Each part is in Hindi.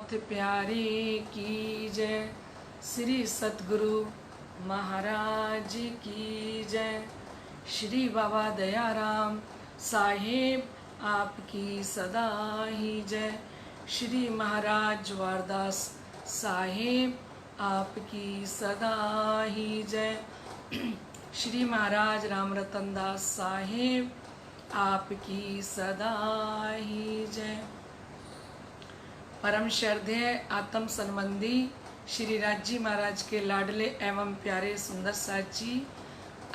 नाथ प्यारे की जय। श्री सतगुरु महाराज की जय। श्री बाबा दयाराम साहेब आपकी सदा ही जय। श्री महाराज जवारदास साहेब आपकी सदा ही जय। श्री महाराज राम रतन दास साहेब आपकी सदा ही जय। परम श्रद्धेय आत्म संबंधी श्री राजी महाराज के लाडले एवं प्यारे सुंदर साथ जी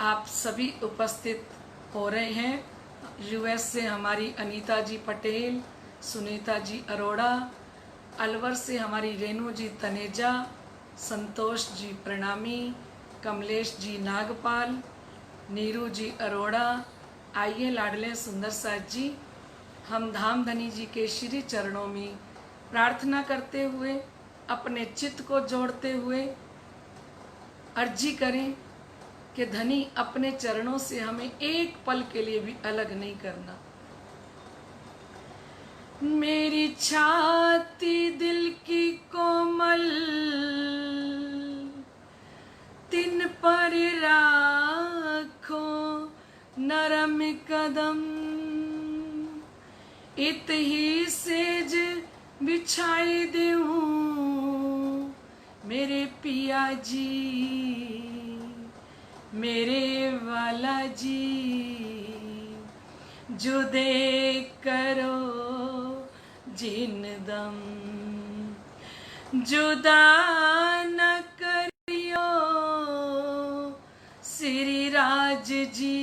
आप सभी उपस्थित हो रहे हैं। यूएस से हमारी अनीता जी पटेल, सुनीता जी अरोड़ा, अलवर से हमारी रेणु जी तनेजा, संतोष जी प्रणामी, कमलेश जी नागपाल, नीरू जी अरोड़ा। आइए लाडले सुंदर साथ जी हम धाम धनी जी के श्री चरणों में प्रार्थना करते हुए अपने चित्त को जोड़ते हुए अर्जी करें कि धनी अपने चरणों से हमें एक पल के लिए भी अलग नहीं करना। मेरी छाती दिल की कोमल तिन पर राखो नरम कदम, इत ही सेज बिछाई दूं मेरे पिया जी, मेरे वाला जी। जो देख करो जिन दम, जुदा न करियो श्री राज जी,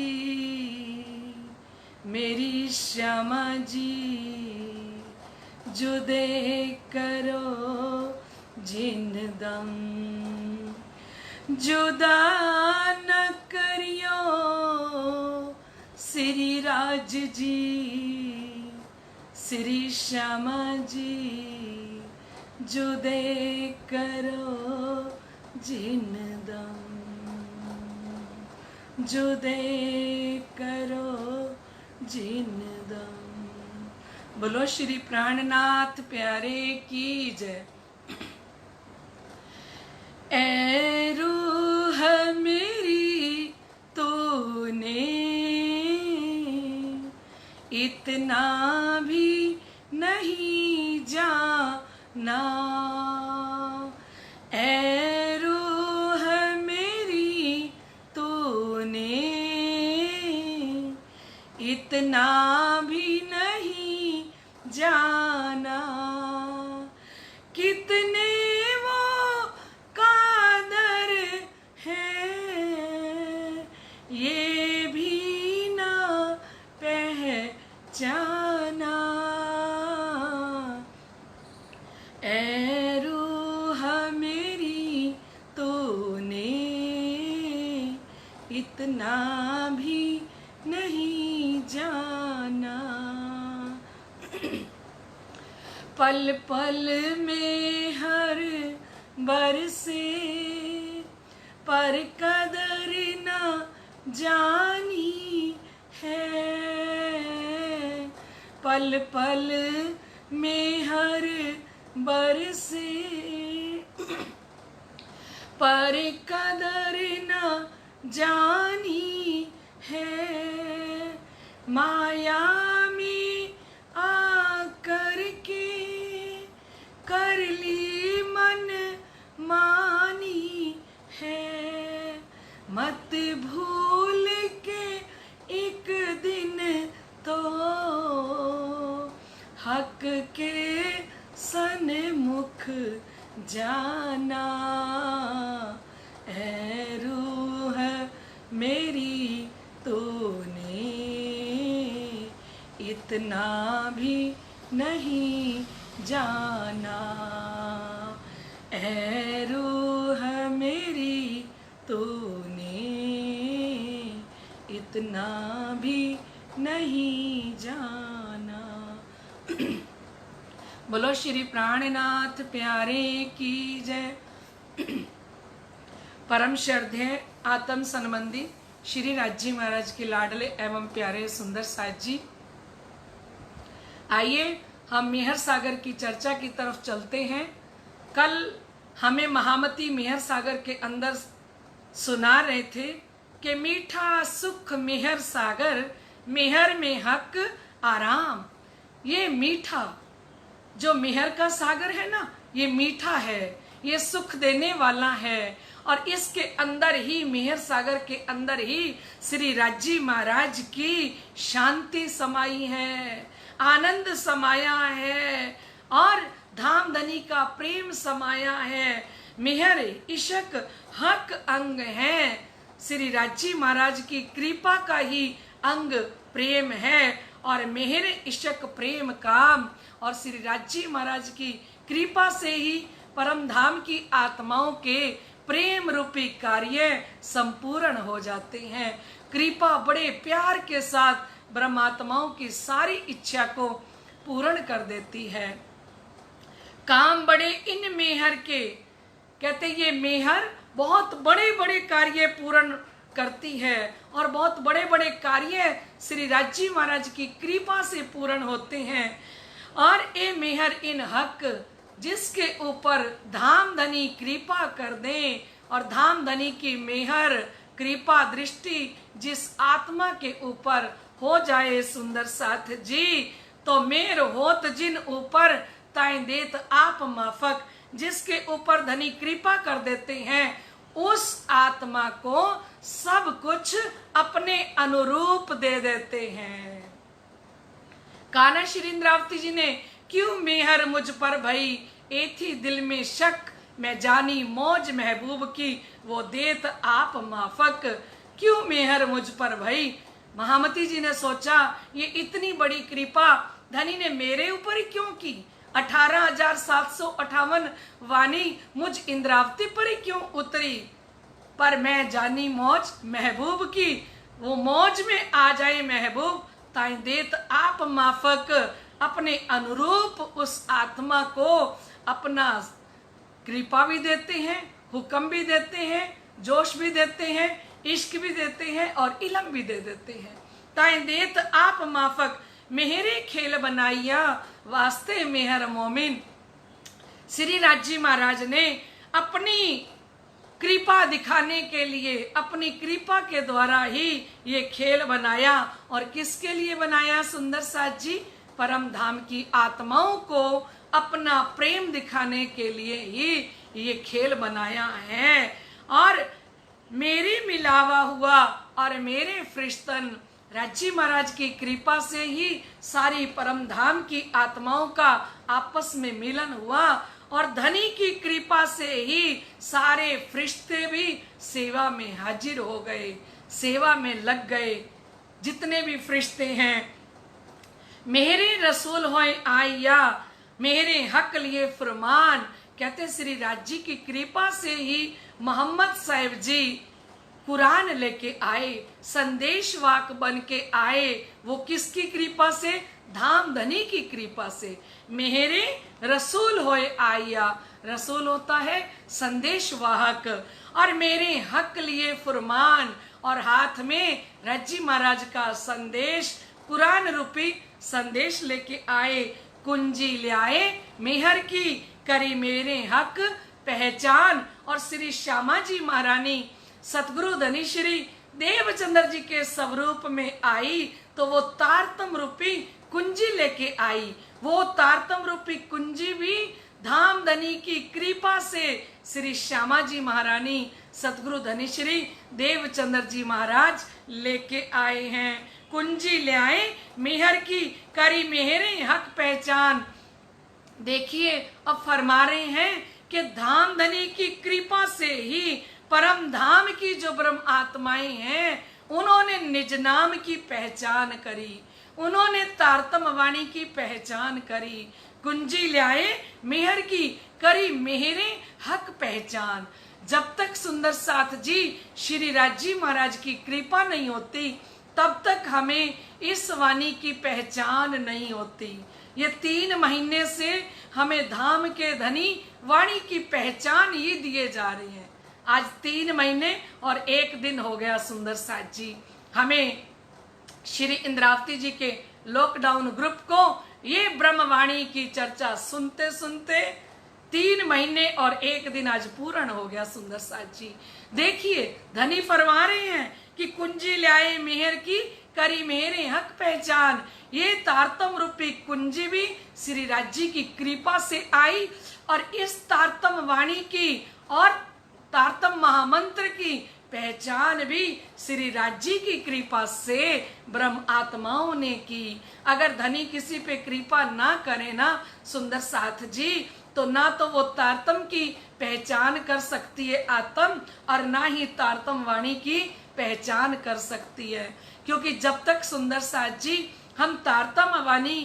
मेरी श्यामा जी। जो देख करो जिन दम, जुदा न करियो श्री राज जी, श्री श्यामा जी। जो देख करो जिन दम, जो देख करो जिन दम। बोलो श्री प्राणनाथ प्यारे की जय। ऐ रूह मेरी तूने इतना भी नहीं जाना, ऐ रूह मेरी तूने इतना भी नहीं जाना, कितने वो कादर है ये भी ना पहचाना। ऐ रूह मेरी तूने इतना भी नहीं जाना, पल पल में हर बरसे पर कदर न जानी है, पल पल में हर बरसे पर कदर न जानी है। माया में आकर के कर ली मन मानी है, मत भूल के एक दिन तो हक के सन्मुख जाना। ऐ रूह मेरी तूने इतना भी नहीं जाना, ऐ रूह मेरी तूने इतना भी नहीं जाना। बोलो श्री प्राणनाथ प्यारे की जय। परम श्रद्धेय आत्म संबंधी श्री राजी महाराज के लाडले एवं प्यारे सुंदर साथ जी आइए हम मेहर सागर की चर्चा की तरफ चलते हैं। कल हमें महामती मेहर सागर के अंदर सुना रहे थे कि मीठा सुख मेहर सागर, मेहर में हक आराम। ये मीठा जो मेहर का सागर है ना, ये मीठा है, ये सुख देने वाला है। और इसके अंदर ही, मेहर सागर के अंदर ही श्री राज्य महाराज की शांति समाई है, आनंद समाया है और धाम धनी का प्रेम समाया है। मेहर इशक हक अंग है। श्री राज्य महाराज की कृपा का ही अंग प्रेम है और मेहर इशक प्रेम काम। और श्री राज्य महाराज की कृपा से ही परम धाम की आत्माओं के प्रेम रूपी कार्य संपूर्ण हो जाते हैं। कृपा बड़े प्यार के साथ ब्रह्मात्माओं की सारी इच्छा को पूर्ण कर देती है। काम बड़े इन मेहर के, कहते ये मेहर बहुत बड़े बड़े कार्य पूर्ण करती है और बहुत बड़े बड़े कार्य श्री राज्य महाराज की कृपा से पूर्ण होते हैं। और ये मेहर इन हक, जिसके ऊपर धाम धनी कृपा कर दें और धाम धनी की मेहर कृपा दृष्टि जिस आत्मा के ऊपर हो जाए सुंदर साथ जी, तो मेर होत जिन ऊपर ताई देत आप माफक। जिसके ऊपर धनी कृपा कर देते हैं उस आत्मा को सब कुछ अपने अनुरूप दे देते हैं। कान्हा श्री इंद्रावती जी ने क्यों मेहर मुझ पर भई, एथी दिल में शक, मैं जानी मौज महबूब की, वो देत आप माफक। क्यों मेहर मुझ पर भई, महामती जी ने सोचा ये इतनी बड़ी कृपा धनी ने मेरे ऊपर ही क्यों की। 18,758 वाणी मुझ इंद्रावती पर ही क्यों उतरी। पर मैं जानी मौज महबूब की, वो मौज में आ जाए महबूब, ताई देत आप माफक। अपने अनुरूप उस आत्मा को अपना कृपा भी देते हैं, हुक्म भी देते हैं, जोश भी देते हैं, इश्क भी देते हैं और इलम भी दे देते हैं। ताई देत आप माफक, मेहरे खेल बनाइया, वास्ते मेहर मोमिन। श्री राज्य महाराज ने अपनी कृपा दिखाने के लिए, अपनी कृपा के द्वारा ही ये खेल बनाया। और किसके लिए बनाया सुंदर साथ जी? परम धाम की आत्माओं को अपना प्रेम दिखाने के लिए ही ये खेल बनाया है। और मेरे मिलावा हुआ और मेरे फरिश्तन, राज्य महाराज की कृपा से ही सारी परम धाम की आत्माओं का आपस में मिलन हुआ। और धनी की कृपा से ही सारे फरिश्ते भी सेवा में हाजिर हो गए, सेवा में लग गए। जितने भी फरिश्ते हैं, मेरे रसूल होए आया, मेरे हक लिए फरमान। कहते श्री राज्य की कृपा से ही मोहम्मद साहिब जी कुरान लेके आए, संदेश वाक बन के आए। वो किसकी कृपा से? धाम धनी की कृपा से। मेरे रसूल होए आया, रसूल होता है संदेश वाहक। और मेरे हक लिए फरमान, और हाथ में राज्य महाराज का संदेश, कुरान रूपी संदेश लेके आए। कुंजी ले आए मेहर की, करी मेरे हक पहचान। और श्री श्यामा जी महारानी सतगुरु धनी श्री देवचंद्र जी के स्वरूप में आई, तो वो तारतम रूपी कुंजी लेके आई। वो तारतम रूपी कुंजी भी धाम धनी की कृपा से श्री श्यामा जी महारानी सतगुरु धनी श्री देवचंद्र जी महाराज लेके आए हैं। कुंजी ले आए मेहर की, करी मेहरे हक पहचान। देखिए अब फरमा रहे हैं कि धाम धनी की कृपा से ही परम धाम की जो ब्रह्म आत्माएं हैं, उन्होंने निज नाम की पहचान करी, उन्होंने तारतम वाणी की पहचान करी। कुंजी लाए मेहर की, करी मेहरे हक पहचान। जब तक सुंदर साथ जी श्री राज्य महाराज की कृपा नहीं होती, तब तक हमें इस वाणी की पहचान नहीं होती। ये 3 महीने से हमें धाम के धनी वाणी की पहचान ही दिए जा रही है। आज 3 महीने और 1 दिन हो गया सुंदर साथ जी हमें श्री इंद्रावती जी के लॉकडाउन ग्रुप को ये ब्रह्मवाणी की चर्चा सुनते सुनते 3 महीने और 1 दिन आज पूर्ण हो गया। सुंदर साथ जी देखिए, धनी फरमा रहे हैं कि कुंजी लाए मेहर की, करी मेरे हक पहचान। ये तारतम रूपी कुंजी भी श्री राज जी की कृपा से आई, और इस तारतम वाणी की और तारतम महामंत्र की पहचान भी श्री राज जी की कृपा से ब्रह्म आत्माओं ने की। अगर धनी किसी पे कृपा ना करे ना सुंदर साथ जी, तो ना तो वो तारतम की पहचान कर सकती है आत्म, और ना ही तारतम वाणी की पहचान कर सकती है। क्योंकि जब तक सुंदर साथ जी हम तारतम वाणी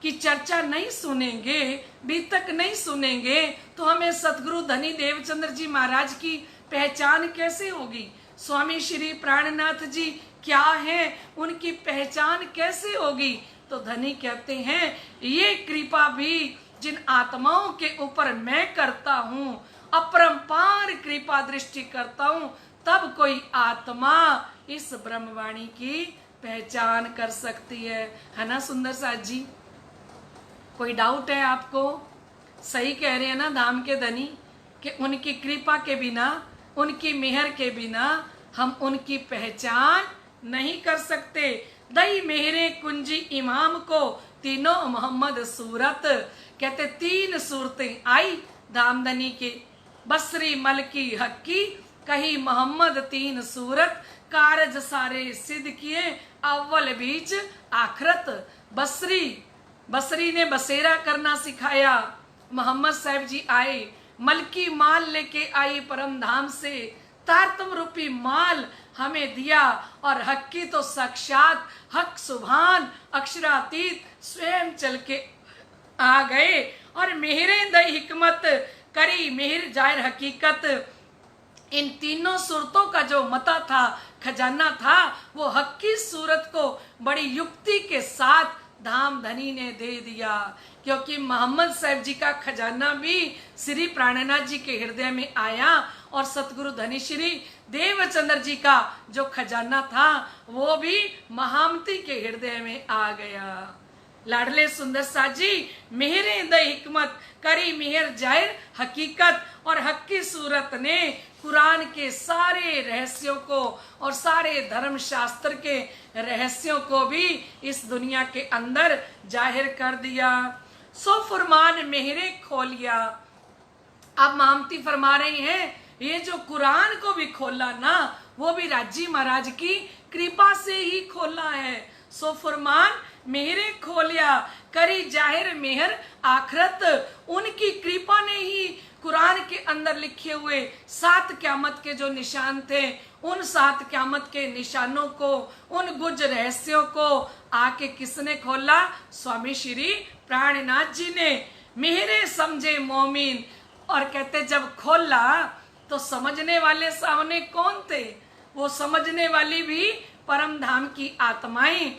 की चर्चा नहीं सुनेंगे, बीतक नहीं सुनेंगे, तो हमें सतगुरु धनी देवचंद्र जी महाराज की पहचान कैसे होगी? स्वामी श्री प्राणनाथ जी क्या है, उनकी पहचान कैसे होगी? तो धनी कहते हैं, ये कृपा भी जिन आत्माओं के ऊपर मैं करता हूँ, अपरंपार कृपा दृष्टि करता हूँ, तब कोई आत्मा इस ब्रह्मवाणी की पहचान कर सकती है ना सुंदर साथ जी? कोई डाउट है आपको? सही कह रहे हैं ना धाम के धनी कि उनकी कृपा के बिना, उनकी मेहर के बिना हम उनकी पहचान नहीं कर सकते। दई मेहरे कुंजी इमाम को तीनों मोहम्मद सूरत, कहते 3 सूरतें आई धामधनी के, बसरी मलकी हक्की, कही मोहम्मद 3 सूरत, कारज सारे सिद्ध किए अव्वल बीच आखरत। बसरी ने बसेरा करना सिखाया, मोहम्मद साहब जी आए, मलकी माल लेके आई परम धाम से, तारतम रूपी माल हमें दिया, और हक्की तो साक्षात हक सुभान अक्षरातीत स्वयं चल के आ गए, और मेहरे द हिकमत करी मेहर जाहिर हकीकत। इन तीनों सूरतों का जो मता था, खजाना था, वो हक्की सूरत को बड़ी युक्ति के साथ धाम धनी ने दे दिया। क्योंकि मोहम्मद साहब जी का खजाना भी श्री प्राणनाथ जी के हृदय में आया, और सतगुरु धनी श्री देवचंद्र जी का जो खजाना था वो भी महामती के हृदय में आ गया। लाडले सुंदर साथ जी मेहरे द हिकमत करी मेहर जाहिर हकीकत, और हक्की सूरत ने कुरान के सारे रहस्यों को और सारे धर्म शास्त्र के रहस्यों को भी इस दुनिया के अंदर जाहिर कर दिया। सो फरमान मेहरे खोलिया। अब महामती फरमा रही हैं, ये जो कुरान को भी खोला ना, वो भी राजी महाराज की कृपा से ही खोला है। सो फरमान मेहरे खोलिया, करी जाहिर मेहर आखरत। उनकी कृपा ने ही कुरान के अंदर लिखे हुए 7 क़यामत के जो निशान थे, उन 7 क़यामत के निशानों को, उन गुज रहस्यों को आके किसने खोला? स्वामी श्री प्राणनाथ जी ने। मेहरे समझे मोमिन, और कहते जब खोला तो समझने वाले सामने कौन थे? वो समझने वाली भी परम धाम की आत्माएं,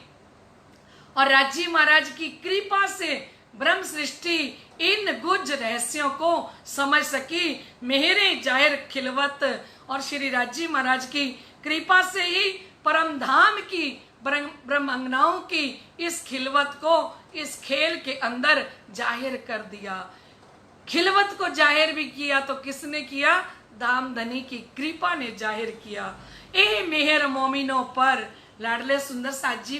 और राजी महाराज की कृपा से ब्रह्म सृष्टि इन गुज रहस्यों को समझ सकी। मेहरे जाहिर खिलवत, और श्री राजी महाराज की कृपा से ही परम धाम की ब्रह्मांगनाओं की इस खिलवत को इस खेल के अंदर जाहिर कर दिया। खिलवत को जाहिर भी किया तो किसने किया? धाम धनी की कृपा ने जाहिर किया। ए मेहर मोमिनों पर, लाडले सुंदर साथ जी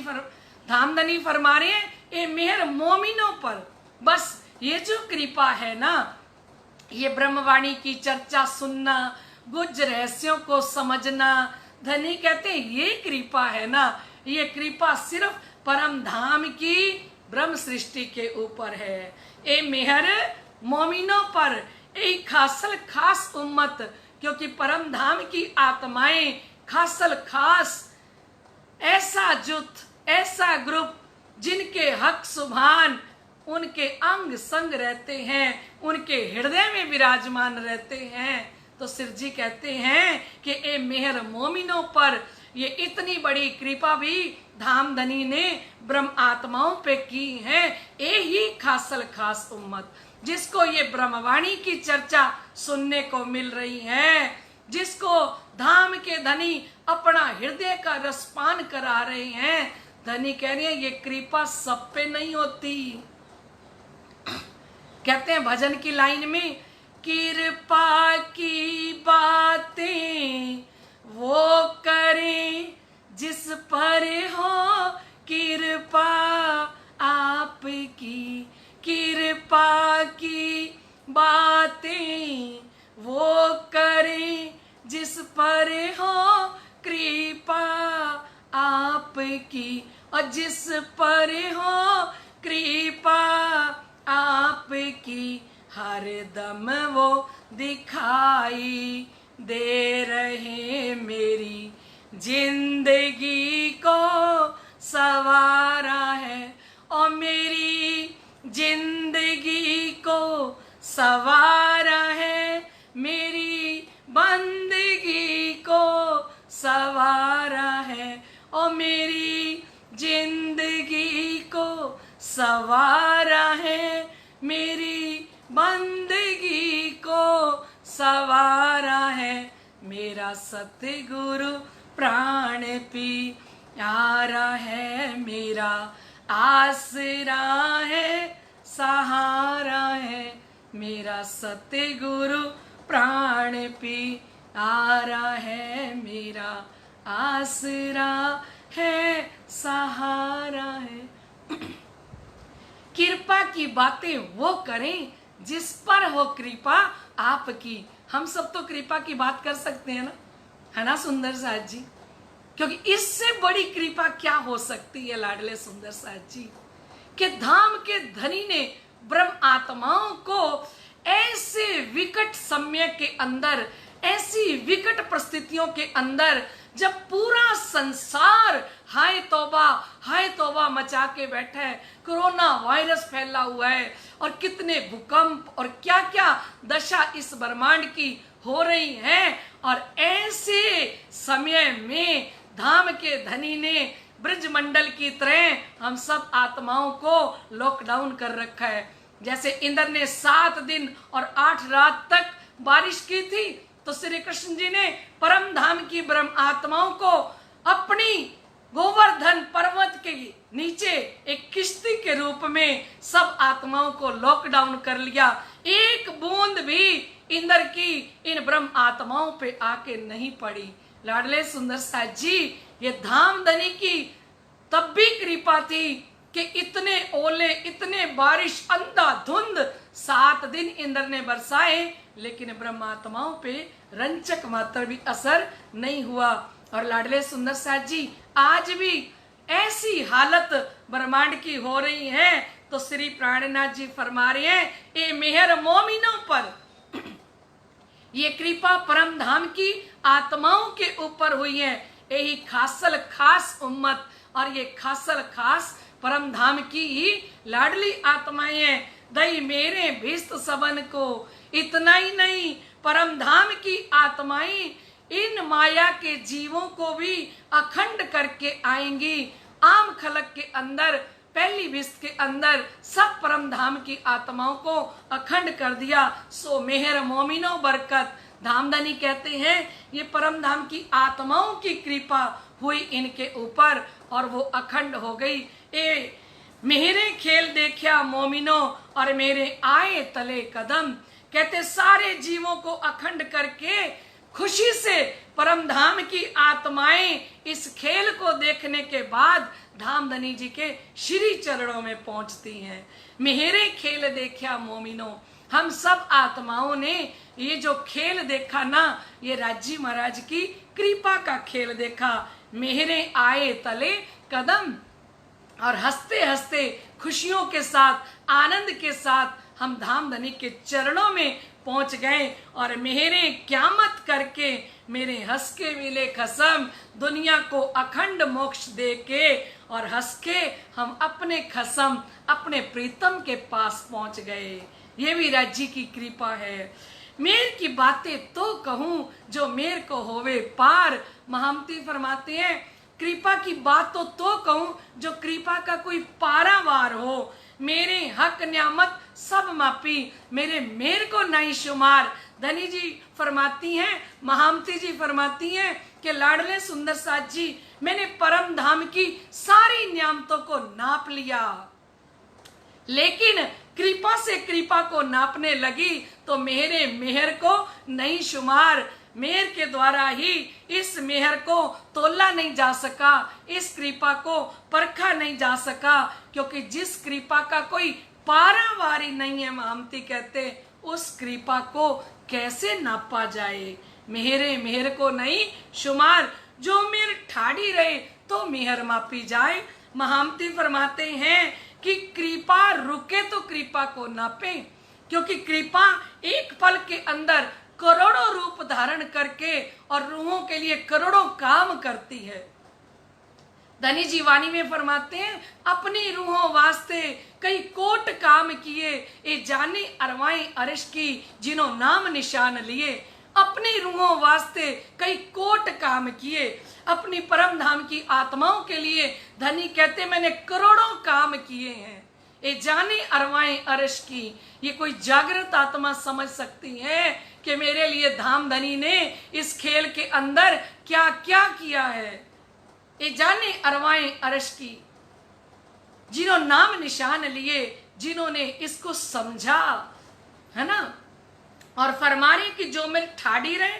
धामधनी फरमा रहे हैं, ए मेहर मोमिनों पर। बस ये जो कृपा है ना, ये ब्रह्मवाणी की चर्चा सुनना, गुज रहस्यों को समझना, धनी कहते हैं ये कृपा है ना, ये कृपा सिर्फ परम धाम की ब्रह्म सृष्टि के ऊपर है। ए मेहर मोमिनों पर, ए खासल खास उम्मत, क्योंकि परम धाम की आत्माएं खासल खास ऐसा जुथ, ऐसा ग्रुप जिनके हक सुभान उनके अंग संग रहते हैं, उनके हृदय में विराजमान रहते हैं। तो सिर जी कहते हैं कि ए मेहर मोमिनों पर, ये इतनी बड़ी कृपा भी धामधनी ने ब्रह्म आत्माओं पे की है। ए ही खासल खास उम्मत जिसको ये ब्रह्मवाणी की चर्चा सुनने को मिल रही है, जिसको धाम के धनी अपना हृदय का रसपान करा रहे हैं, धनी कह रही है ये कृपा सब पे नहीं होती। कहते हैं भजन की लाइन में, कृपा की बातें वो करें जिस पर हो कृपा आपकी। कृपा की बातें वो करें जिस पर हो कृपा आपकी, और जिस पर हो कृपा आपकी हर दम वो दिखाई दे रहे, मेरी जिंदगी को सवारा है, और मेरी जिंदगी को सवारा है, मेरी बंदगी को सवारा है, और मेरी जिंदगी को सवारा है, मेरी बंदगी को सवारा है, मेरा सतगुरु प्राण प्यारा है, मेरा आसरा है सहारा है, मेरा सतगुरु प्राण प्यारा है, मेरा आसरा है सहारा है। कृपा की बातें वो करें जिस पर हो कृपा आपकी। हम सब तो कृपा की बात कर सकते हैं ना, है ना सुंदर साथ जी? क्योंकि इससे बड़ी कृपा क्या हो सकती है लाडले सुंदर साथ जी, कि धाम के धनी ने ब्रह्म आत्माओं को ऐसे विकट समय के अंदर, ऐसी विकट परिस्थितियों के अंदर, जब पूरा संसार हाय तौबा मचा के बैठा है, कोरोना वायरस फैला हुआ है, और कितने भूकंप और क्या क्या दशा इस ब्रह्मांड की हो रही है, और ऐसे समय में धाम के धनी ने ब्रजमंडल की तरह हम सब आत्माओं को लॉकडाउन कर रखा है। जैसे इंद्र ने 7 दिन और 8 रात तक बारिश की थी, तो श्री कृष्ण जी ने परम धाम की ब्रह्म आत्माओं को अपनी गोवर्धन पर्वत के नीचे एक किश्ती के रूप में सब आत्माओं को लॉकडाउन कर लिया। एक बूंद भी इंद्र की इन ब्रह्म आत्माओं पे आके नहीं पड़ी। लाडले सुंदर साथ जी, ये धाम धनी की तब भी कृपा थी कि इतने ओले, इतने बारिश, अंधाधुंध 7 दिन इंद्र ने बरसाए, लेकिन ब्रह्मात्माओं पे रंचक मात्र भी असर नहीं हुआ। और लाडले सुंदर साथ जी, आज भी ऐसी हालत ब्रह्मांड की हो रही है, तो श्री प्राणनाथ जी फरमा रहे हैं, ए मेहर मोमिनों पर, ये कृपा परम धाम की आत्माओं के ऊपर हुई है। यही खासल खास उम्मत और ये खासल खास परम धाम की ही लाडली आत्माएं हैं। दई मेरे भिस्त सबन को, इतना ही नहीं, परम धाम की आत्माएं इन माया के जीवों को भी अखंड करके आएंगी। आम खलक के अंदर, पहली विस्त के अंदर सब परम धाम की आत्माओं को अखंड कर दिया। सो मेहर मोमिनो बरकत, धामधनी कहते हैं ये परम धाम की आत्माओं की कृपा हुई इनके ऊपर और वो अखंड हो गई। ए मेरे खेल देखा मोमिनो और मेरे आए तले कदम, कहते सारे जीवों को अखंड करके खुशी से परम धाम की आत्माएं इस खेल को देखने के बाद धामधनी जी के श्री चरणों में पहुंचती हैं। मेरे खेल देखा मोमिनो, हम सब आत्माओं ने ये जो खेल देखा ना, ये राजी महाराज की कृपा का खेल देखा। मेरे आए तले कदम, और हंसते हंसते खुशियों के साथ, आनंद के साथ हम धामधनी के चरणों में पहुंच गए। और मेरे क्यामत करके मेरे हंस के मिले खसम, दुनिया को अखंड मोक्ष दे के, और हंस के हम अपने खसम, अपने प्रीतम के पास पहुंच गए। ये भी राज्य की कृपा है। मेर की बातें तो कहूं जो मेर को होवे पार, महामती फरमाते हैं कृपा की बात तो कहूं जो कृपा का कोई पारावार हो। मेरे हक न्यामत सब मापी, मेरे मेर को नहीं शुमार। धनी जी फरमाती हैं, महामती जी फरमाती हैं कि लाडले सुंदर साथ जी, मैंने परम धाम की सारी नियामतों को नाप लिया, लेकिन कृपा से कृपा को नापने लगी तो मेरे मेहर को नहीं शुमार, मेहर के द्वारा ही इस मेहर को तोला नहीं जा सका, इस कृपा को परखा नहीं जा सका, क्योंकि जिस कृपा का कोई पारावारी नहीं है, महामती कहते, उस कृपा को कैसे नापा जाए। मेहरे मेहर को नहीं शुमार, जो मेहर ठाड़ी रहे तो मेहर मापी जाए। महामती फरमाते हैं कि कृपा रुके तो कृपा को नापे, क्योंकि कृपा एक पल के अंदर करोड़ों रूप धारण करके और रूहों के लिए करोड़ों काम करती है। धनी जी वाणी में फरमाते हैं, अपनी रूहों वास्ते कई कोट काम किए, ये जाने अरवाएं अर्श की जिन्हों नाम निशान लिए। अपनी रूहों वास्ते कई कोट काम किए, अपनी परम धाम की आत्माओं के लिए धनी कहते मैंने करोड़ों काम किए हैं। ये जाने अरवाएं अर्श की, ये कोई जागृत आत्मा समझ सकती है कि मेरे लिए धाम धनी ने इस खेल के अंदर क्या क्या किया है। ये जाने अरवाएं अर्श की, जिन्हों नाम निशान लिए, जिन्होंने इसको समझा, है ना, और फरमाने की जो मेरे ठाड़ी रहे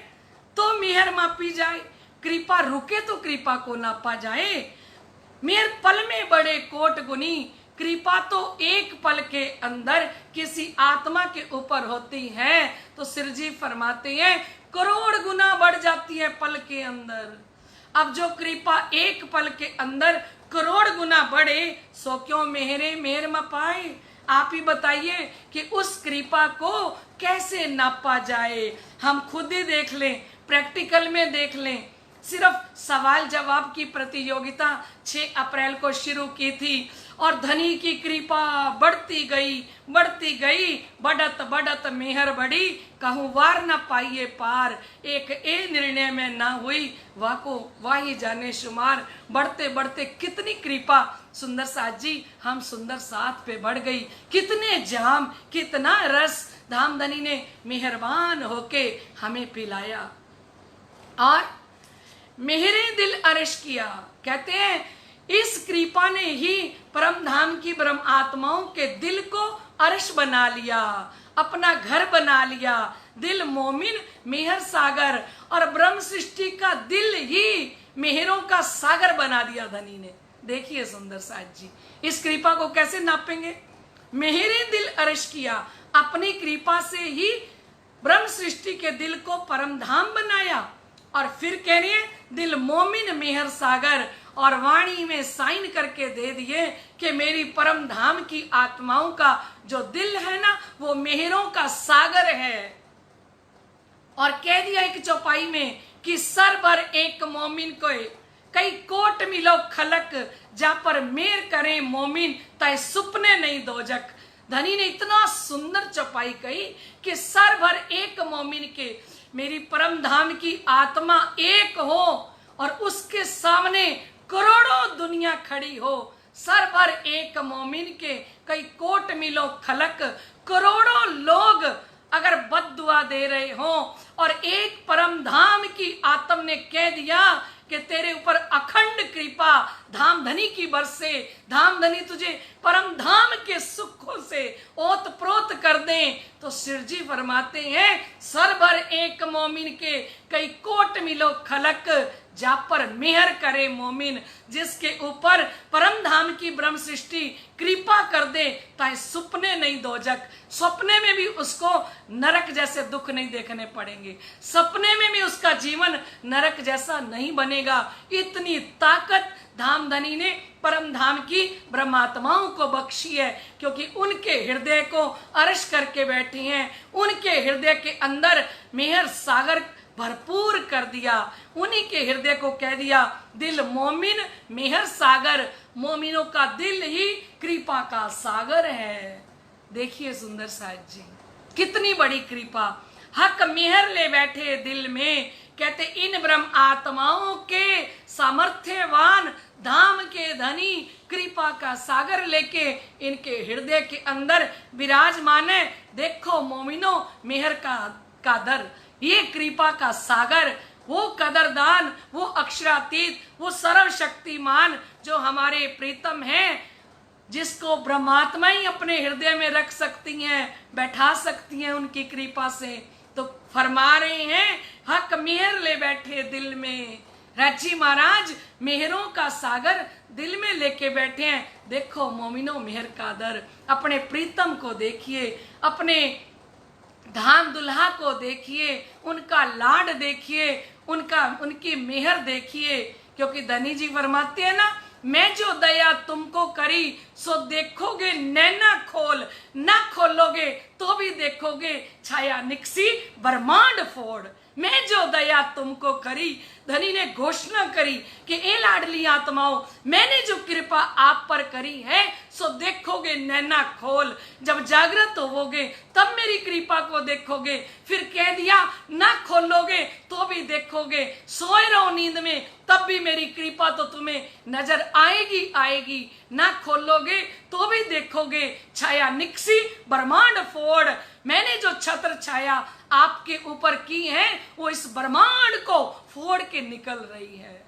तो मेहर मापी जाए, कृपा रुके तो कृपा को नापा जाए। मेहर पल में बड़े कोट गुनी, कृपा तो एक पल के अंदर किसी आत्मा के ऊपर होती है तो सिरजी फरमाते हैं करोड़ गुना बढ़ जाती है पल के अंदर। अब जो कृपा एक पल के अंदर करोड़ गुना बढ़े, सो क्यों मेहरे मेहर मपाए। आप ही बताइए कि उस कृपा को कैसे नापा जाए। हम खुद ही देख लें, प्रैक्टिकल में देख लें। सिर्फ सवाल जवाब की प्रतियोगिता 6 अप्रैल को शुरू की थी और धनी की कृपा बढ़ती गई, बढ़त बढ़त मेहर बढ़ी, कहूँ वार न पाइए पार, एक ए निर्णय में ना हुई वाको वाही जाने शुमार। बढ़ते बढ़ते कितनी कृपा सुंदर साथ जी हम सुंदर साथ पे बढ़ गई, कितने जाम, कितना रस धाम धनी ने मेहरबान होके हमें पिलाया और मेहरे दिल अर्श किया। कहते हैं इस कृपा ने ही परम धाम की ब्रह्म आत्माओं के दिल को अर्श बना लिया, अपना घर बना लिया। दिल मोमिन मेहर सागर, और ब्रह्म सृष्टि का दिल ही मेहरों का सागर बना दिया धनी ने। देखिए सुंदर साथ जी, इस कृपा को कैसे नापेंगे। मेहरे दिल अर्श किया, अपनी कृपा से ही ब्रह्म सृष्टि के दिल को परम धाम बनाया। और फिर कह रही है दिल मोमिन मेहर सागर, और वाणी में साइन करके दे दिए कि मेरी परम धाम की आत्माओं का जो दिल है ना वो मेहरों का सागर है। और कह दिया एक चौपाई में कि सर भर एक मोमिन को कई कोट मिलो खलक, जा पर मेर करे मोमिन तय सुपने नहीं दोजक। धनी ने इतना सुंदर चौपाई कही कि सर भर एक मोमिन के, मेरी परम धाम की आत्मा एक हो और उसके सामने करोड़ों दुनिया खड़ी हो। सर भर एक मोमिन के कई कोट मिलो खलक, करोड़ों लोग अगर बद्दुआ दे रहे हो और एक परम धाम की आत्म ने कह दिया कि तेरे ऊपर अखंड कृपा धाम धनी की बरसे, धाम धनी तुझे परम धाम के सुखों से ओत प्रोत कर दे, तो सिरजी फरमाते हैं सर भर एक मोमिन के कई कोट मिलो खलक, जा पर मेहर करे मोमिन, जिसके ऊपर परम धाम की ब्रह्म सृष्टि कृपा कर दे ताकि सुपने नहीं दोजक। सपने में भी उसको नरक जैसे दुख नहीं देखने पड़ेंगे, सपने में भी उसका जीवन नरक जैसा नहीं बनेगा। इतनी ताकत धाम धनी ने परम धाम की ब्रह्मात्माओं को बख्शी है, क्योंकि उनके हृदय को अर्श करके बैठी हैं, उनके हृदय के अंदर मेहर सागर भरपूर कर दिया। उन्हीं के हृदय को कह दिया दिल मोमिन मेहर सागर, मोमिनों का दिल ही कृपा का सागर है। देखिए सुंदर साथ जी कितनी बड़ी कृपा, हक मेहर ले बैठे दिल में। कहते इन ब्रह्म आत्माओं के सामर्थ्यवान धाम के धनी कृपा का सागर लेके इनके हृदय के अंदर विराजमान है। देखो मोमिनो मेहर का दर, ये कृपा का सागर वो कदरदान, वो अक्षरातीत, वो सर्वशक्तिमान जो हमारे प्रीतम हैं, जिसको ब्रह्मात्मा ही अपने हृदय में रख सकती हैं, बैठा सकती हैं उनकी कृपा से। तो फरमा रहे हैं हक मेहर ले बैठे दिल में। राज्जी महाराज मेहरों का सागर दिल में लेके बैठे हैं। देखो मोमिनो मेहर का दर, अपने प्रीतम को देखिए, अपने धाम दुल्हा को देखिए, उनका लाड देखिए, उनकी मेहर देखिए। क्योंकि धनी जी फरमाते हैं ना, मैं जो दया तुमको करी सो देखोगे नैना खोल, ना खोलोगे तो भी देखोगे छाया निकसी ब्रह्मांड फोड़। मैं जो दया तुमको करी, धनी ने घोषणा करी कि ए लाडली आत्माओं, मैंने जो कृपा आप पर करी है सो देखोगे नैना खोल। जब जागृत होवोगे तब मेरी कृपा को देखोगे। फिर कह दिया ना खोलोगे तो भी देखोगे, सोए रहो नींद में तब भी मेरी कृपा तो तुम्हें नजर आएगी आएगी। ना खोलोगे तो भी देखोगे छाया निकसी ब्रह्मांड फोड़। मैंने जो छत्र छाया आपके ऊपर की है वो इस ब्रह्मांड को फोड़ के निकल रही है।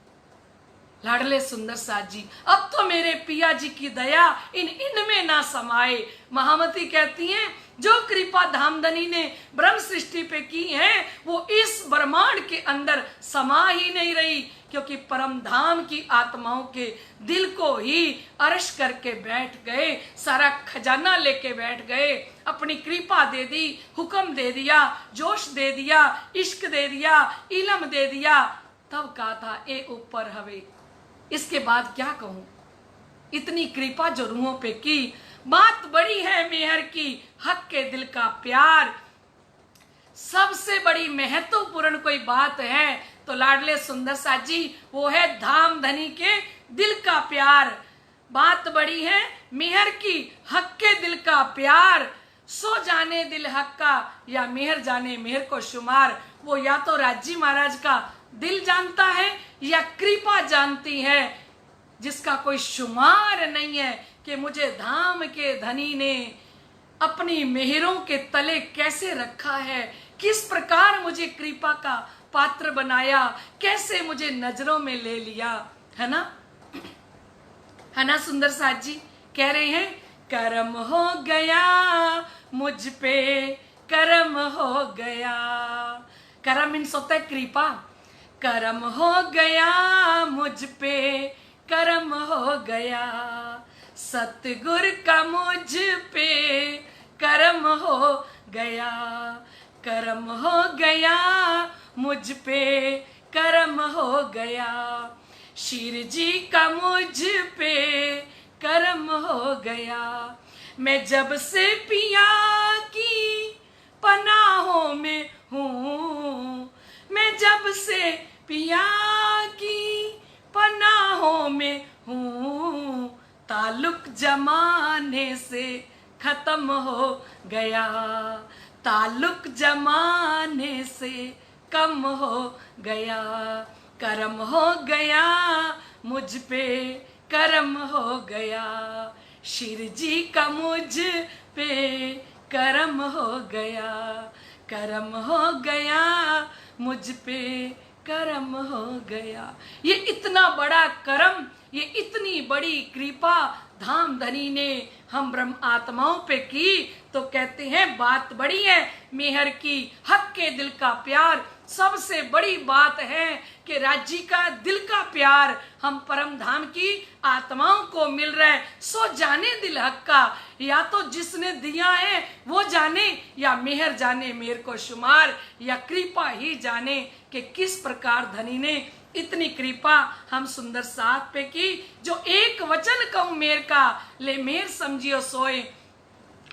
लाडले सुंदर साथ जी, अब तो मेरे पिया जी की दया इनमें ना समाए। महामती कहती हैं जो कृपा धामधनी ने ब्रह्म सृष्टि पे की है वो इस ब्रह्मांड के अंदर समा ही नहीं रही, क्योंकि परम धाम की आत्माओं के दिल को ही अर्श करके बैठ गए, सारा खजाना लेके बैठ गए। अपनी कृपा दे दी, हुक्म दे दिया, जोश दे दिया, इश्क दे दिया, इल्म दे दिया। तब कहा था ए ऊपर हवे, इसके बाद क्या कहूं। इतनी कृपा जो रूहों पे की, बात बड़ी है मेहर की, हक के दिल का प्यार। सबसे बड़ी महत्वपूर्ण कोई बात है तो लाडले सुंदर साथ जी वो है धाम धनी के दिल का प्यार। बात बड़ी है मेहर की, हक के दिल का प्यार। सो जाने दिल हक का या मेहर जाने मेहर को शुमार। वो या तो राज्जी महाराज का दिल जानता है या कृपा जानती है, जिसका कोई शुमार नहीं है कि मुझे धाम के धनी ने अपनी मेहरों के तले कैसे रखा है, किस प्रकार मुझे कृपा का पात्र बनाया, कैसे मुझे नजरों में ले लिया। है ना सुंदर साथ जी कह रहे हैं करम हो गया मुझ पे, करम हो गया। करम मीन्स होता है कृपा। करम हो गया मुझ पे, करम हो गया। सतगुर का मुझ पे करम हो गया, करम हो गया मुझ पे, करम हो गया। शीर जी का मुझ पे करम हो गया। मैं जब से पिया की पनाहों में हूँ, मैं जब से पिया की पनाहों में हूँ, ताल्लुक जमाने से खत्म हो गया, ताल्लुक जमाने से कम हो गया। करम हो गया मुझ पे, करम हो गया। शिर जी का मुझ पे करम हो गया, करम हो गया मुझ पे, करम हो गया। ये इतना बड़ा करम, ये इतनी बड़ी कृपा धाम धनी ने हम ब्रह्म आत्माओं पे की, तो कहते हैं बात बड़ी है मेहर की, हक के दिल का प्यार। सबसे बड़ी बात है कि राज्य का दिल का प्यार हम परम धाम की आत्माओं को मिल रहा है। सो जाने दिल हक का, या तो जिसने दिया है वो जाने, या मेहर जाने मेहर को शुमार, या कृपा ही जाने कि किस प्रकार धनी ने इतनी कृपा हम सुंदर साथ पे की। जो एक वचन कहूं मेहर का, ले मेहर समझियो सोए।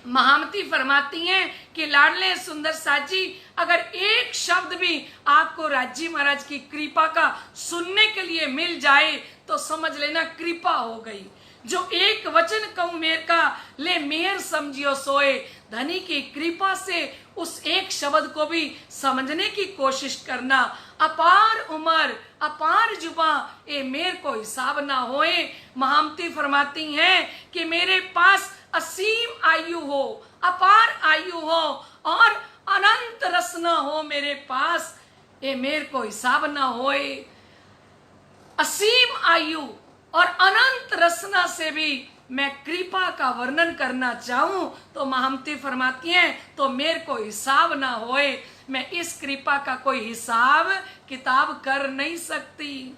महामती फरमाती हैं कि लाडले सुंदर साथ जी, अगर एक शब्द भी आपको राज्जी महाराज की कृपा का सुनने के लिए मिल जाए तो समझ लेना कृपा हो गई। जो एक वचन कहूं मेहर का, ले मेहर समझियो सोए। धनी की कृपा से उस एक शब्द को भी समझने की कोशिश करना। अपार उमर अपार जुबा, ए मेहर को हिसाब ना होए। महामती फरमाती हैं कि मेरे पास असीम आयु हो, अपार आयु हो और अनंत रस न हो मेरे पास, ये मेरे को हिसाब ना होए। असीम आयु और अनंत रसना से भी मैं कृपा का वर्णन करना चाहूं तो महामती फरमाती हैं तो मेरे को हिसाब ना होए, मैं इस कृपा का कोई हिसाब किताब कर नहीं सकती।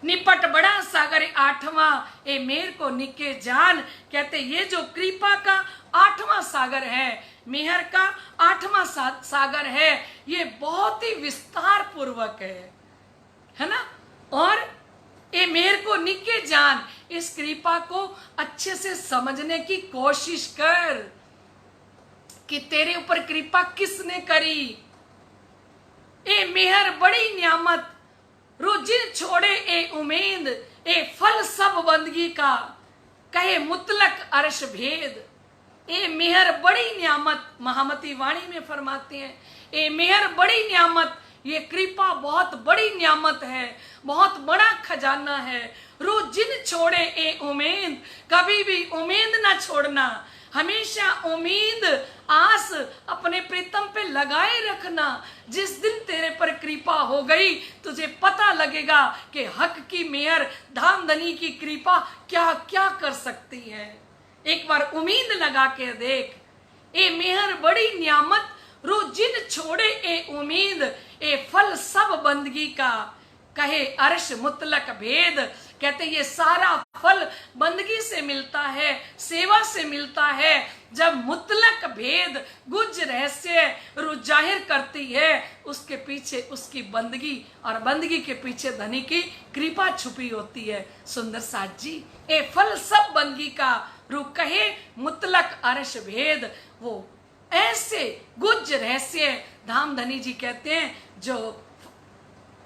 निपट बड़ा सागर आठवां ए मेर को निके जान, कहते ये जो कृपा का आठवां सागर है, मेहर का आठवां सागर है, ये बहुत ही विस्तार पूर्वक है ना। और ए मेर को निके जान, इस कृपा को अच्छे से समझने की कोशिश कर कि तेरे ऊपर कृपा किसने करी। ए मेहर बड़ी नियामत रुजिन छोड़े ए उम्मीद, ए फल सब बंदगी का कहे मुतलक अर्श भेद। ए मेहर बड़ी नियामत, महामती वाणी में फरमाते हैं, ए मेहर बड़ी नियामत, ये कृपा बहुत बड़ी नियामत है, बहुत बड़ा खजाना है। रुजिन छोड़े ए उम्मीद, कभी भी उम्मीद ना छोड़ना, हमेशा उम्मीद आस अपने प्रीतम पे लगाए रखना। जिस दिन तेरे पर कृपा हो गई तुझे पता लगेगा कि हक की मेहर धामधनी की कृपा क्या क्या कर सकती है। एक बार उम्मीद लगा के देख। ए मेहर बड़ी नियामत रुजिन छोड़े ए उम्मीद, ए फल सब बंदगी का कहे अर्श मुतलक भेद। कहते ये सारा फल बंदगी से मिलता है, सेवा से मिलता है, जब मुतलक भेद गुज रहस्य रू जाहिर करती है, उसके पीछे उसकी बंदगी और बंदगी के पीछे धनी की कृपा छुपी होती है। सुंदर साथ जी, ए फल सब बंदगी का रू कहे मुतलक अर्श भेद, वो ऐसे गुज रहस्य धामधनी जी कहते हैं जो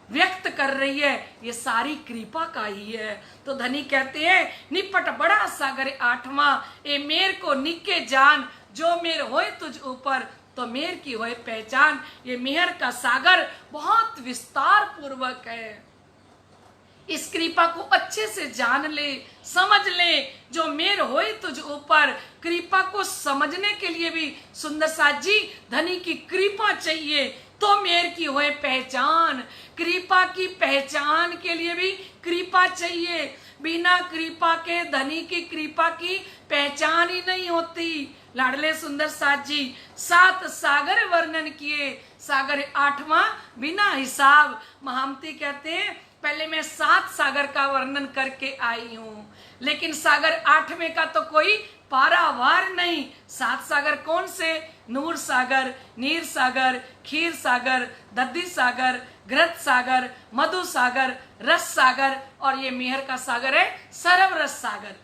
व्यक्त कर रही है, ये सारी कृपा का ही है। तो धनी कहते हैं निपट बड़ा सागर आठवां, ए मेर को निके जान, जो मेर होए तुझ ऊपर तो मेर की होए पहचान। ये मेहर का सागर बहुत विस्तार पूर्वक है। इस कृपा को अच्छे से जान ले, समझ ले, जो मेर होए तुझ ऊपर। कृपा को समझने के लिए भी सुंदर साथ जी धनी की कृपा चाहिए तो मेर की होए पहचान। कृपा की पहचान के लिए भी कृपा चाहिए, बिना कृपा के धनी की कृपा की पहचान ही नहीं होती। लाडले सुंदर साथ जी 7 सागर वर्णन किए, सागर आठवां बिना हिसाब। महामती कहते हैं पहले मैं 7 सागर का वर्णन करके आई हूं, लेकिन सागर 8वें का तो कोई पारावार नहीं। 7 सागर कौन से? नूर सागर, नीर सागर, खीर सागर, दद्दी सागर, घृत सागर, मधु सागर, रस सागर, और ये मेहर का सागर है सरव रस सागर।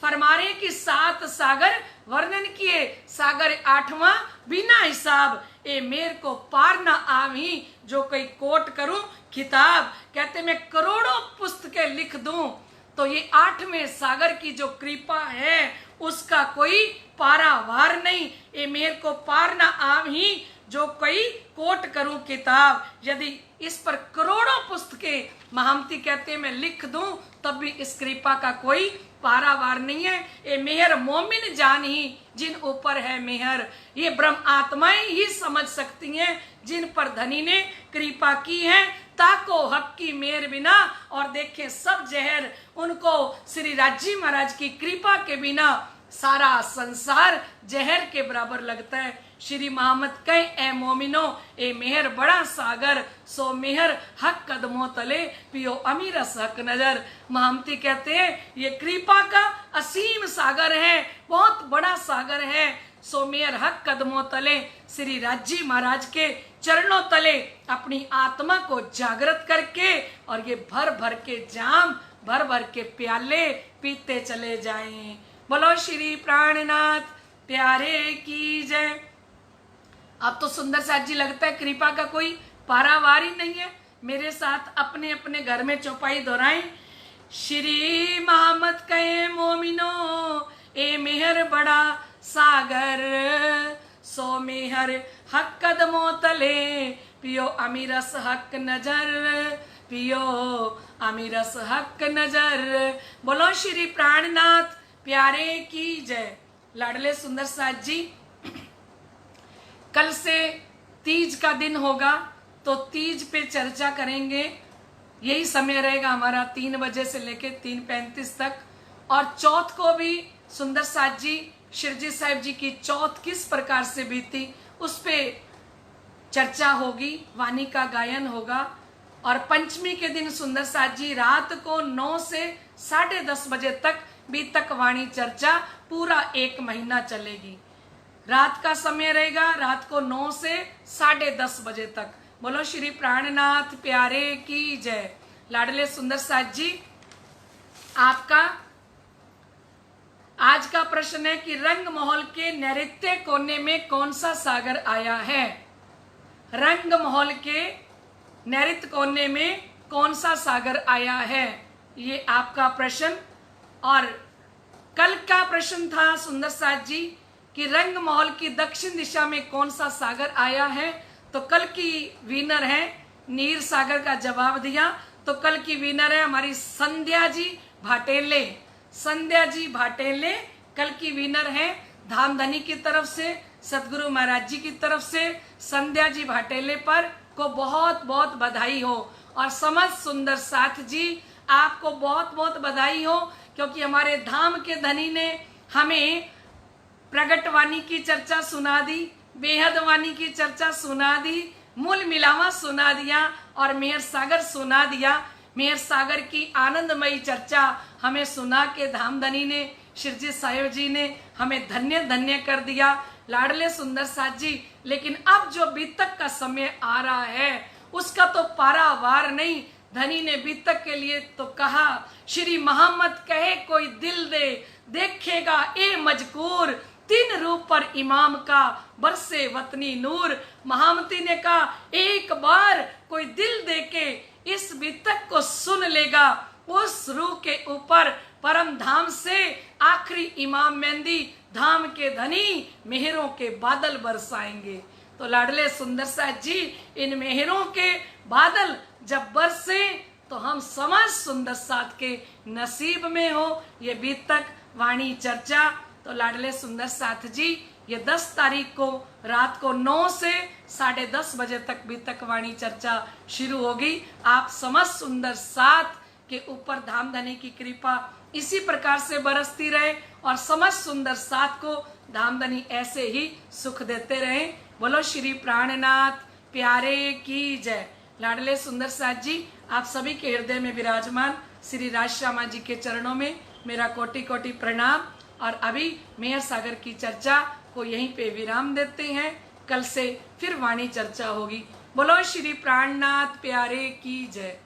फरमारे की 7 सागर वर्णन किए, सागर 8वां बिना हिसाब। ए मेर को पार ना आवी, जो कोई कोट करूं किताब। कहते मैं करोड़ों पुस्तकें लिख दूं तो ये 8वें सागर की जो कृपा है उसका कोई पारावार नहीं। ए मेर को पार ना आवी, जो कोई कोट करूं किताब। यदि इस पर करोड़ों पुस्तकें महामती कहते मैं लिख दूं तब भी इस कृपा का कोई पारावार नहीं है। ये मेहर मोमिन जान ही जिन ऊपर है मेहर, ये ब्रह्म आत्माएं ही समझ सकती हैं जिन पर धनी ने कृपा की है। ताको हक की मेहर बिना और देखें सब जहर, उनको श्री राजी महाराज की कृपा के बिना सारा संसार जहर के बराबर लगता है। श्री मोहम्मद कहे ए मोमिनो, ए मेहर बड़ा सागर, सो मेहर हक कदमों तले पियो अमीरस हक नजर। महामती कहते हैं ये कृपा का असीम सागर है, बहुत बड़ा सागर है। सो मेहर हक कदमों तले, श्री राजी महाराज के चरणों तले अपनी आत्मा को जागृत करके और ये भर भर के जाम, भर भर के प्याले पीते चले जाएं। बोलो श्री प्राणनाथ प्यारे की जय। अब तो सुंदर साथ जी लगता है कृपा का कोई पारावार ही नहीं है। मेरे साथ अपने अपने घर में चौपाई दोहराएं। श्री मोहम्मद कहे मोमिनो, ए मेहर बड़ा सागर, सो मेहर हक कदमों तले पियो अमीरस हक नजर, पियो अमीरस हक नजर। बोलो श्री प्राणनाथ प्यारे की जय। लाडले सुंदर साथ जी, कल से तीज का दिन होगा तो तीज पे चर्चा करेंगे। यही समय रहेगा हमारा 3 बजे से लेके 3:35 तक। और चौथ को भी सुंदर साथ जी शिरजी साहिब जी की चौथ किस प्रकार से बीती उस पे चर्चा होगी, वाणी का गायन होगा। और पंचमी के दिन सुंदर साथ जी रात को 9 से 10:30 बजे तक बीतक वाणी चर्चा पूरा 1 महीना चलेगी। रात का समय रहेगा, रात को 9 से 10:30 बजे तक। बोलो श्री प्राणनाथ प्यारे की जय। लाडले सुंदर साथ जी, आपका आज का प्रश्न है कि रंग महल के नैऋत्य कोने में कौन सा सागर आया है? रंग महल के नैऋत्य कोने में कौन सा सागर आया है, ये आपका प्रश्न। और कल का प्रश्न था सुंदर साथ जी कि रंग महल की दक्षिण दिशा में कौन सा सागर आया है। तो कल की विनर है, नीर सागर का जवाब दिया। तो कल की विनर है हमारी संध्या जी भाटेले। संध्या जी भाटेले कल की विनर है। धामधनी की तरफ से, सदगुरु महाराज जी की तरफ से संध्या जी भाटेले पर को बहुत बहुत बधाई हो। और समस्त सुंदर साथ जी आपको बहुत बहुत बधाई हो, क्योंकि हमारे धाम के धनी ने हमें प्रगट वाणी की चर्चा सुना दी, बेहद वाणी की चर्चा सुना दी, मूल मिलावा सुना दिया और मेहर सागर सुना दिया। मेहर सागर की आनंदमयी चर्चा हमें सुना के धामधनी ने, शिरजी साहिब जी ने हमें धन्य धन्य कर दिया। लाडले सुंदर साथ जी, लेकिन अब जो बीतक का समय आ रहा है उसका तो पारावार नहीं। धनी ने बीतक के लिए तो कहा, श्री मोहम्मद कहे कोई दिल दे, देखेगा ए मजकूर, 3 रूप पर इमाम का बरसे वतनी नूर। महामती ने कहा एक बार कोई दिल दे के इस बीतक को सुन लेगा, उस रूह के ऊपर परम धाम से आखिरी इमाम मेहंदी धाम के धनी मेहरों के बादल बरसाएंगे। तो लाडले सुंदर साथ जी, इन मेहरों के बादल जब बरसे तो हम समस्त सुंदर साथ के नसीब में हो ये बीतक वाणी चर्चा। तो लाडले सुंदर साथ जी, ये 10 तारीख को रात को 9 से 10:30 बजे तक बीतक वाणी चर्चा शुरू होगी। आप समस्त सुंदर साथ के ऊपर धामधनी की कृपा इसी प्रकार से बरसती रहे और समस्त सुंदर साथ को धामधनी ऐसे ही सुख देते रहे। बोलो श्री प्राणनाथ प्यारे की जय। लाडले सुंदर साथ जी, आप सभी के हृदय में विराजमान श्री राजश्यामा जी के चरणों में मेरा कोटि कोटि प्रणाम। और अभी मेहर सागर की चर्चा को यहीं पे विराम देते हैं। कल से फिर वाणी चर्चा होगी। बोलो श्री प्राणनाथ प्यारे की जय।